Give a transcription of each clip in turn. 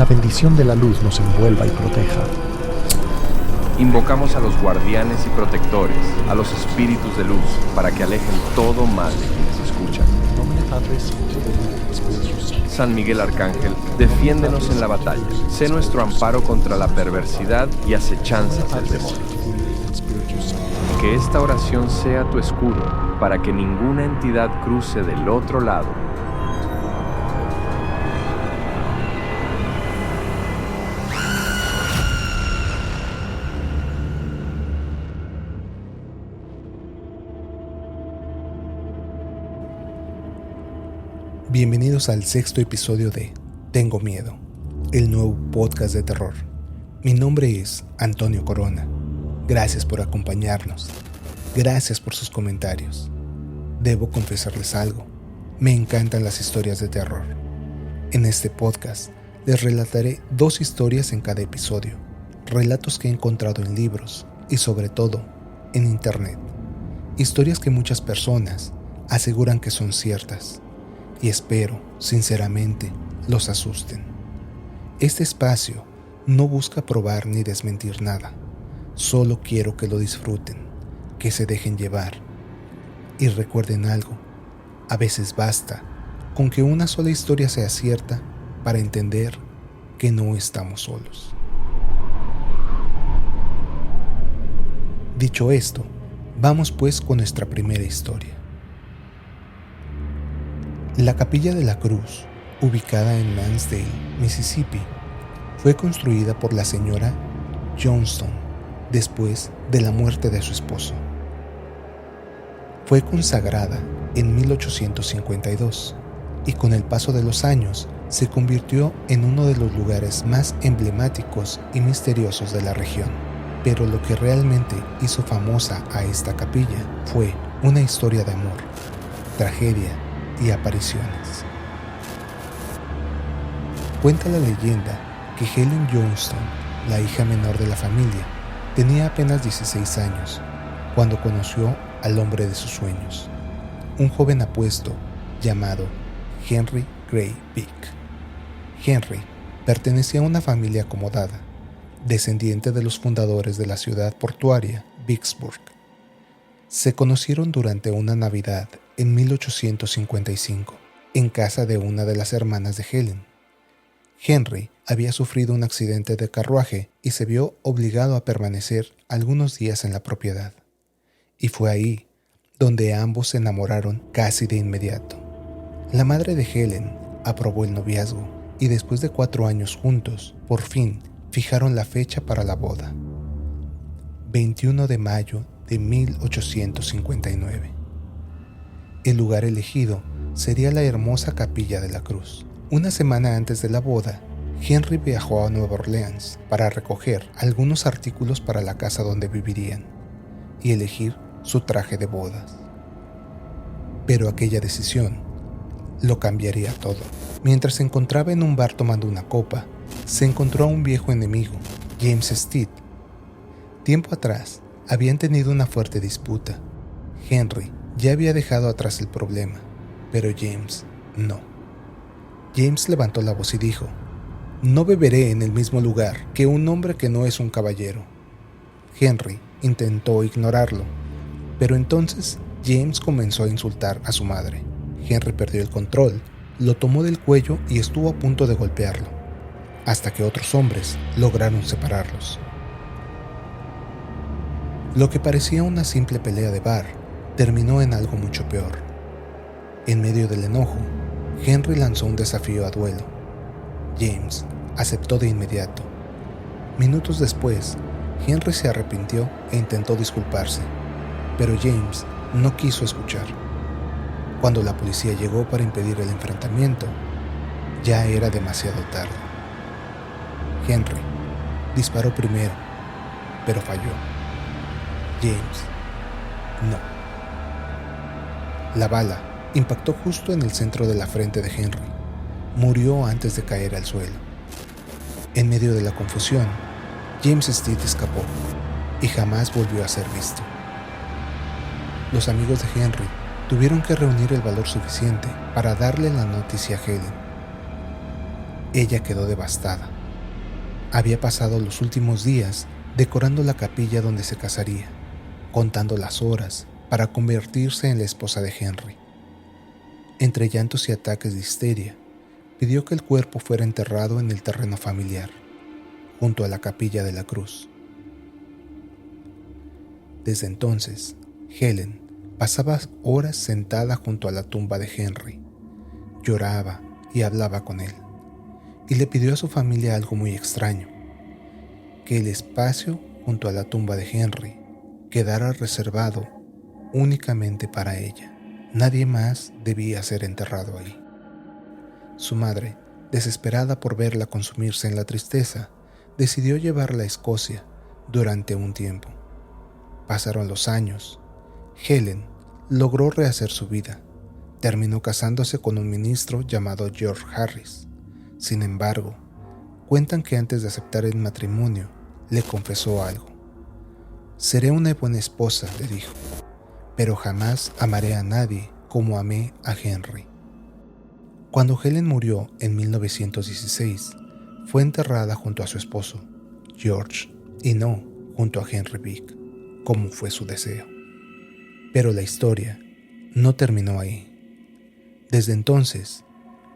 bendición de la luz nos envuelva y proteja. Invocamos a los guardianes y protectores, a los espíritus de luz, para que alejen todo mal de quienes escuchan. San Miguel Arcángel, defiéndenos en la batalla. Sé nuestro amparo contra la perversidad y acechanzas del demonio. Que esta oración sea tu escudo, para que ninguna entidad cruce del otro lado. Bienvenidos al sexto episodio de Tengo Miedo, el nuevo podcast de terror. Mi nombre es Antonio Corona. Gracias por acompañarnos. Gracias por sus comentarios. Debo confesarles algo. Me encantan las historias de terror. En este podcast les relataré 2 historias en cada episodio. Relatos que he encontrado en libros y sobre todo en internet. Historias que muchas personas aseguran que son ciertas. Y espero, sinceramente, los asusten. Este espacio no busca probar ni desmentir nada. Solo quiero que lo disfruten, que se dejen llevar. Y recuerden algo, a veces basta con que una sola historia sea cierta para entender que no estamos solos. Dicho esto, vamos pues con nuestra primera historia. La Capilla de la Cruz, ubicada en Lansdale, Mississippi, fue construida por la señora Johnston después de la muerte de su esposo. Fue consagrada en 1852 y con el paso de los años se convirtió en uno de los lugares más emblemáticos y misteriosos de la región. Pero lo que realmente hizo famosa a esta capilla fue una historia de amor, tragedia y apariciones. Cuenta la leyenda que Helen Johnston, la hija menor de la familia, tenía apenas 16 años cuando conoció al hombre de sus sueños, un joven apuesto llamado Henry Gray Vick. Henry pertenecía a una familia acomodada, descendiente de los fundadores de la ciudad portuaria Vicksburg. Se conocieron durante una Navidad en 1855, en casa de una de las hermanas de Helen. Henry había sufrido un accidente de carruaje y se vio obligado a permanecer algunos días en la propiedad. Y fue ahí donde ambos se enamoraron casi de inmediato. La madre de Helen aprobó el noviazgo y después de 4 años juntos, por fin fijaron la fecha para la boda. 21 de mayo de 1859. El lugar elegido sería la hermosa Capilla de la Cruz. Una semana antes de la boda, Henry viajó a Nueva Orleans para recoger algunos artículos para la casa donde vivirían y elegir su traje de bodas. Pero aquella decisión lo cambiaría todo. Mientras se encontraba en un bar tomando una copa, se encontró a un viejo enemigo, James Stead. Tiempo atrás, habían tenido una fuerte disputa. Henry ya había dejado atrás el problema, pero James no. James levantó la voz y dijo: «No beberé en el mismo lugar que un hombre que no es un caballero». Henry intentó ignorarlo, pero entonces James comenzó a insultar a su madre. Henry perdió el control, lo tomó del cuello y estuvo a punto de golpearlo, hasta que otros hombres lograron separarlos. Lo que parecía una simple pelea de bar terminó en algo mucho peor. En medio del enojo, Henry lanzó un desafío a duelo. James aceptó de inmediato. Minutos después, Henry se arrepintió e intentó disculparse, pero James no quiso escuchar. Cuando la policía llegó para impedir el enfrentamiento, ya era demasiado tarde. Henry disparó primero, pero falló. James no. La bala impactó justo en el centro de la frente de Henry. Murió antes de caer al suelo. En medio de la confusión, James Stead escapó y jamás volvió a ser visto. Los amigos de Henry tuvieron que reunir el valor suficiente para darle la noticia a Helen. Ella quedó devastada había pasado los últimos días decorando la capilla donde se casaría, contando las horas para convertirse en la esposa de Henry. Entre llantos y ataques de histeria, pidió que el cuerpo fuera enterrado en el terreno familiar, junto a la capilla de la cruz. Desde entonces, Helen pasaba horas sentada junto a la tumba de Henry. Lloraba y hablaba con él, y le pidió a su familia algo muy extraño: que el espacio junto a la tumba de Henry quedara reservado únicamente para ella. Nadie más debía ser enterrado ahí. Su madre, desesperada por verla consumirse en la tristeza, decidió llevarla a Escocia durante un tiempo. Pasaron los años. Helen logró rehacer su vida. Terminó casándose con un ministro llamado George Harris. Sin embargo, cuentan que antes de aceptar el matrimonio, le confesó algo. «Seré una buena esposa», le dijo, «pero jamás amaré a nadie como amé a Henry». Cuando Helen murió en 1916, fue enterrada junto a su esposo, George, y no junto a Henry Vick, como fue su deseo. Pero la historia no terminó ahí. Desde entonces,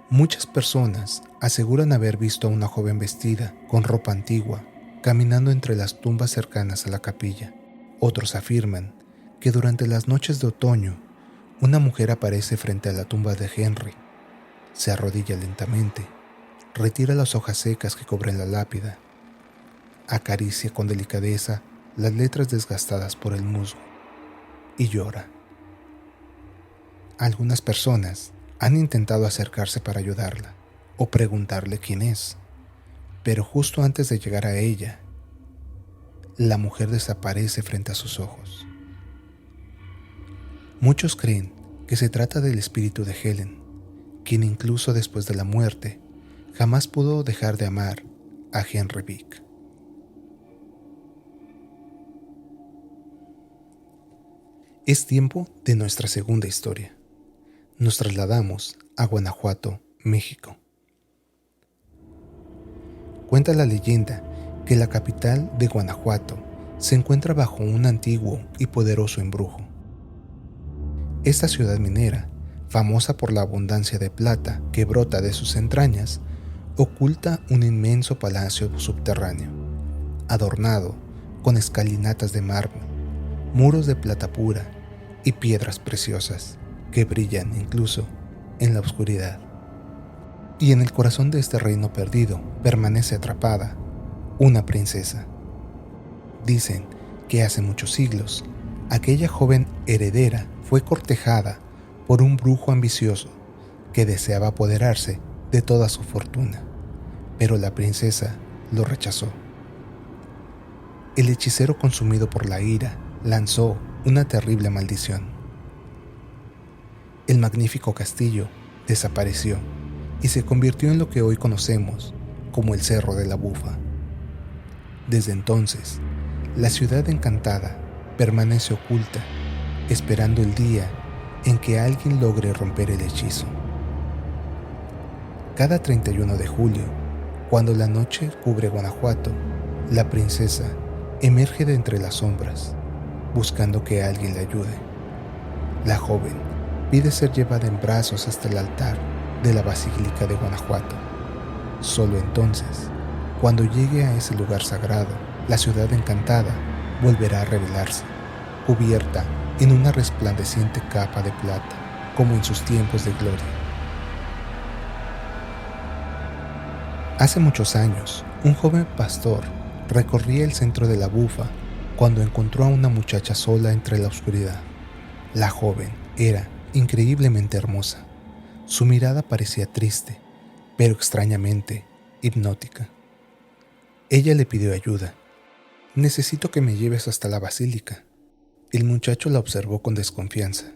muchas personas aseguran haber visto a una joven vestida con ropa antigua caminando entre las tumbas cercanas a la capilla. Otros afirman que durante las noches de otoño, una mujer aparece frente a la tumba de Henry, se arrodilla lentamente, retira las hojas secas que cubren la lápida, acaricia con delicadeza las letras desgastadas por el musgo y llora. Algunas personas han intentado acercarse para ayudarla o preguntarle quién es, pero justo antes de llegar a ella, la mujer desaparece frente a sus ojos. Muchos creen que se trata del espíritu de Helen, quien incluso después de la muerte jamás pudo dejar de amar a Henry Vick. Es tiempo de nuestra segunda historia. Nos trasladamos a Guanajuato, México. Cuenta la leyenda que la capital de Guanajuato se encuentra bajo un antiguo y poderoso embrujo. Esta ciudad minera, famosa por la abundancia de plata que brota de sus entrañas, oculta un inmenso palacio subterráneo, adornado con escalinatas de mármol, muros de plata pura y piedras preciosas que brillan incluso en la oscuridad. Y en el corazón de este reino perdido permanece atrapada una princesa. Dicen que hace muchos siglos, aquella joven heredera fue cortejada por un brujo ambicioso que deseaba apoderarse de toda su fortuna, pero la princesa lo rechazó. El hechicero, consumido por la ira, lanzó una terrible maldición. El magnífico castillo desapareció y se convirtió en lo que hoy conocemos como el Cerro de la Bufa. Desde entonces, la ciudad encantada permanece oculta, esperando el día en que alguien logre romper el hechizo. Cada 31 de julio, cuando la noche cubre Guanajuato, la princesa emerge de entre las sombras, buscando que alguien la ayude. La joven pide ser llevada en brazos hasta el altar de la Basílica de Guanajuato. Solo entonces, cuando llegue a ese lugar sagrado, la ciudad encantada volverá a revelarse, cubierta en una resplandeciente capa de plata, como en sus tiempos de gloria. Hace muchos años, un joven pastor recorría el centro de la Bufa cuando encontró a una muchacha sola entre la oscuridad. La joven era increíblemente hermosa. Su mirada parecía triste, pero extrañamente hipnótica. Ella le pidió ayuda. «Necesito que me lleves hasta la basílica». El muchacho la observó con desconfianza.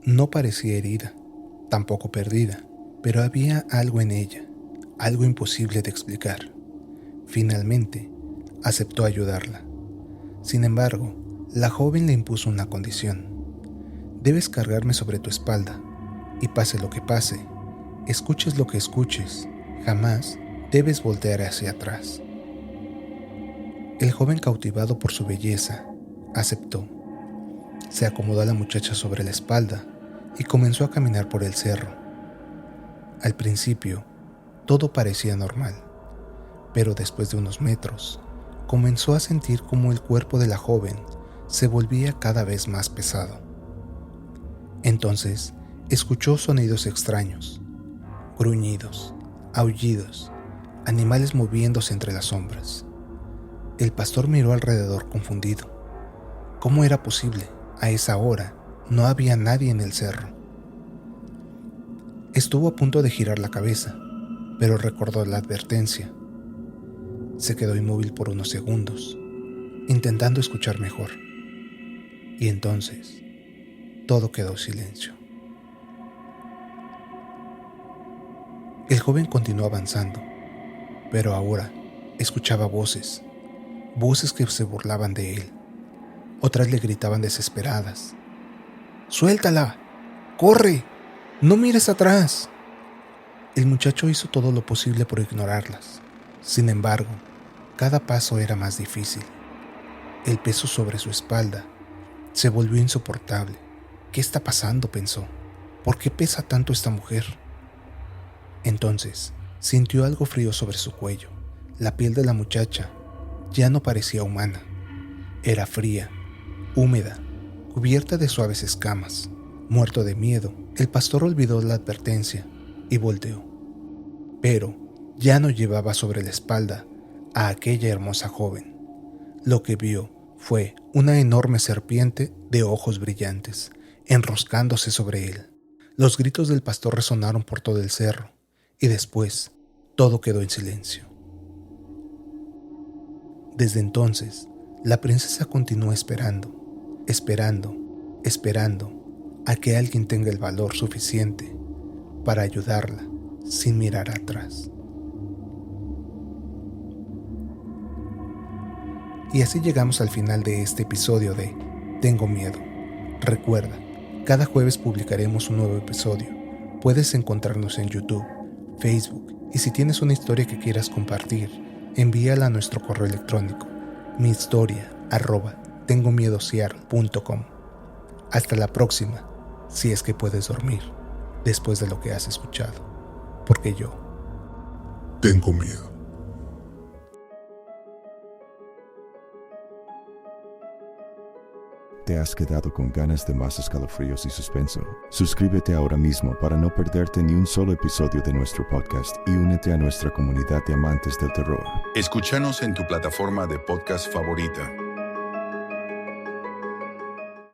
No parecía herida, tampoco perdida, pero había algo en ella, algo imposible de explicar. Finalmente, aceptó ayudarla. Sin embargo, la joven le impuso una condición. «Debes cargarme sobre tu espalda, y pase lo que pase, escuches lo que escuches, jamás debes voltear hacia atrás». El joven, cautivado por su belleza, aceptó. Se acomodó a la muchacha sobre la espalda y comenzó a caminar por el cerro. Al principio, todo parecía normal, pero después de unos metros, comenzó a sentir cómo el cuerpo de la joven se volvía cada vez más pesado. Entonces, escuchó sonidos extraños, gruñidos, aullidos, animales moviéndose entre las sombras. El pastor miró alrededor confundido. ¿Cómo era posible? A esa hora no había nadie en el cerro. Estuvo a punto de girar la cabeza, pero recordó la advertencia. Se quedó inmóvil por unos segundos, intentando escuchar mejor. Y entonces, todo quedó silencio. El joven continuó avanzando, pero ahora escuchaba voces que se burlaban de él. Otras le gritaban desesperadas: ¡Suéltala! ¡Corre! ¡No mires atrás! El muchacho hizo todo lo posible por ignorarlas. Sin embargo, cada paso era más difícil. El peso sobre su espalda se volvió insoportable. ¿Qué está pasando?, pensó. ¿Por qué pesa tanto esta mujer? Entonces, sintió algo frío sobre su cuello. La piel de la muchacha ya no parecía humana. Era fría, húmeda, cubierta de suaves escamas. Muerto de miedo, el pastor olvidó la advertencia y volteó. Pero ya no llevaba sobre la espalda a aquella hermosa joven. Lo que vio fue una enorme serpiente de ojos brillantes, enroscándose sobre él. Los gritos del pastor resonaron por todo el cerro, y después todo quedó en silencio. Desde entonces, la princesa continuó esperando a que alguien tenga el valor suficiente para ayudarla sin mirar atrás. Y así llegamos al final de este episodio de Tengo Miedo. Recuerda, cada jueves publicaremos un nuevo episodio. Puedes encontrarnos en YouTube, Facebook, y si tienes una historia que quieras compartir, envíala a nuestro correo electrónico, mihistoria@tengomiedosiar.com. Hasta la próxima, si es que puedes dormir después de lo que has escuchado, porque yo tengo miedo. ¿Te has quedado con ganas de más escalofríos y suspenso? Suscríbete ahora mismo para no perderte ni un solo episodio de nuestro podcast y únete a nuestra comunidad de amantes del terror. Escúchanos en tu plataforma de podcast favorita.